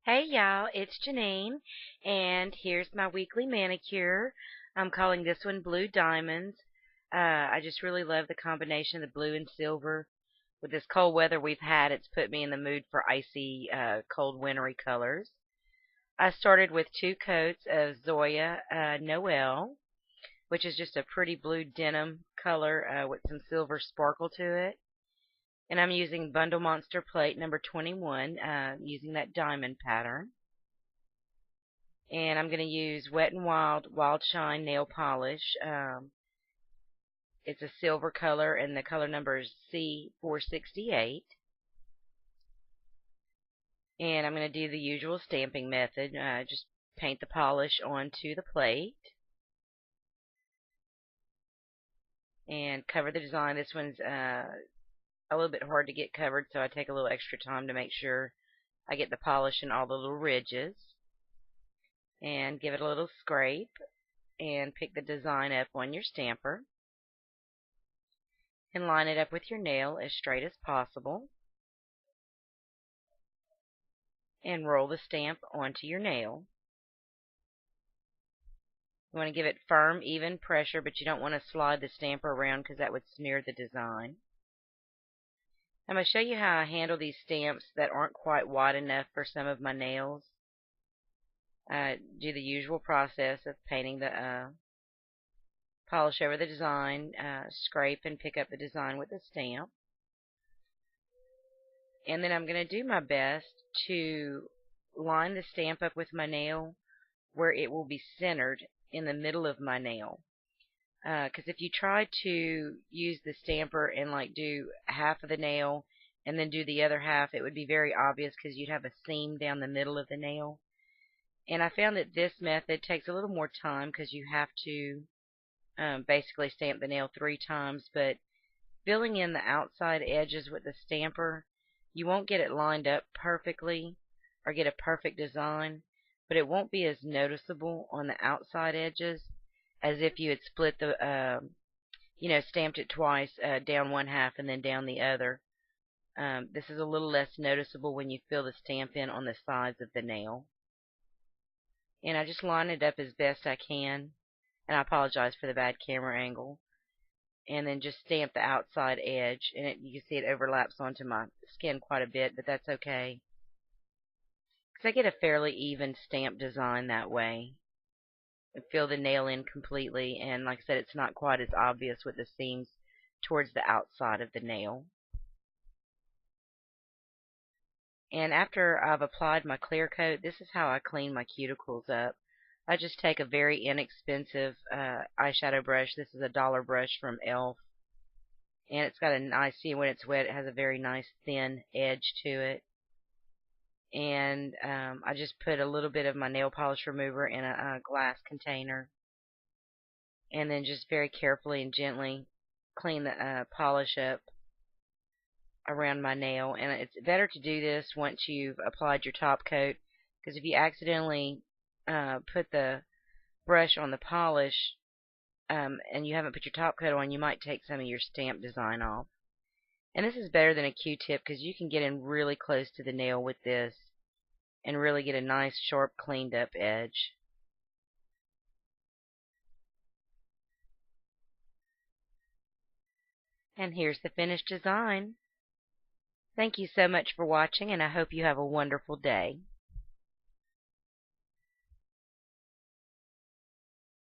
Hey y'all, it's Janine, and here's my weekly manicure. I'm calling this one Blue Diamonds. I just really love the combination of the blue and silver. With this cold weather we've had, it's put me in the mood for icy, cold wintry colors. I started with 2 coats of Zoya Noel, which is just a pretty blue denim color with some silver sparkle to it. And I'm using Bundle Monster plate number 21, using that diamond pattern. And I'm going to use Wet n Wild Wild Shine nail polish. It's a silver color, and the color number is C468. And I'm going to do the usual stamping method. Just paint the polish onto the plate and cover the design. This one's a little bit hard to get covered, so I take a little extra time to make sure I get the polish in all the little ridges. And give it a little scrape and pick the design up on your stamper and line it up with your nail as straight as possible and roll the stamp onto your nail. You want to give it firm, even pressure, but you don't want to slide the stamper around because that would smear the design. I'm going to show you how I handle these stamps that aren't quite wide enough for some of my nails. Do the usual process of painting the polish over the design, scrape and pick up the design with the stamp. And then I'm going to do my best to line the stamp up with my nail where it will be centered in the middle of my nail. Because if you try to use the stamper and like do half of the nail and then do the other half, it would be very obvious because you'd have a seam down the middle of the nail. And I found that this method takes a little more time because you have to basically stamp the nail 3 times, but filling in the outside edges with the stamper, you won't get it lined up perfectly or get a perfect design, but it won't be as noticeable on the outside edges as if you had split the, stamped it twice, down one half and then down the other. This is a little less noticeable when you fill the stamp in on the sides of the nail. And I just line it up as best I can, and I apologize for the bad camera angle. And then just stamp the outside edge, and you can see it overlaps onto my skin quite a bit, but that's okay because I get a fairly even stamp design that way. I fill the nail in completely, and like I said, it's not quite as obvious with the seams towards the outside of the nail. And after I've applied my clear coat, this is how I clean my cuticles up. I just take a very inexpensive eyeshadow brush. This is a dollar brush from e.l.f. And it's got a nice, see when it's wet, it has a very nice thin edge to it. And I just put a little bit of my nail polish remover in a glass container. And then just very carefully and gently clean the polish up around my nail. And it's better to do this once you've applied your top coat, because if you accidentally put the brush on the polish and you haven't put your top coat on, you might take some of your stamp design off. And this is better than a Q-tip because you can get in really close to the nail with this and really get a nice, sharp, cleaned up edge. And here's the finished design. Thank you so much for watching, and I hope you have a wonderful day.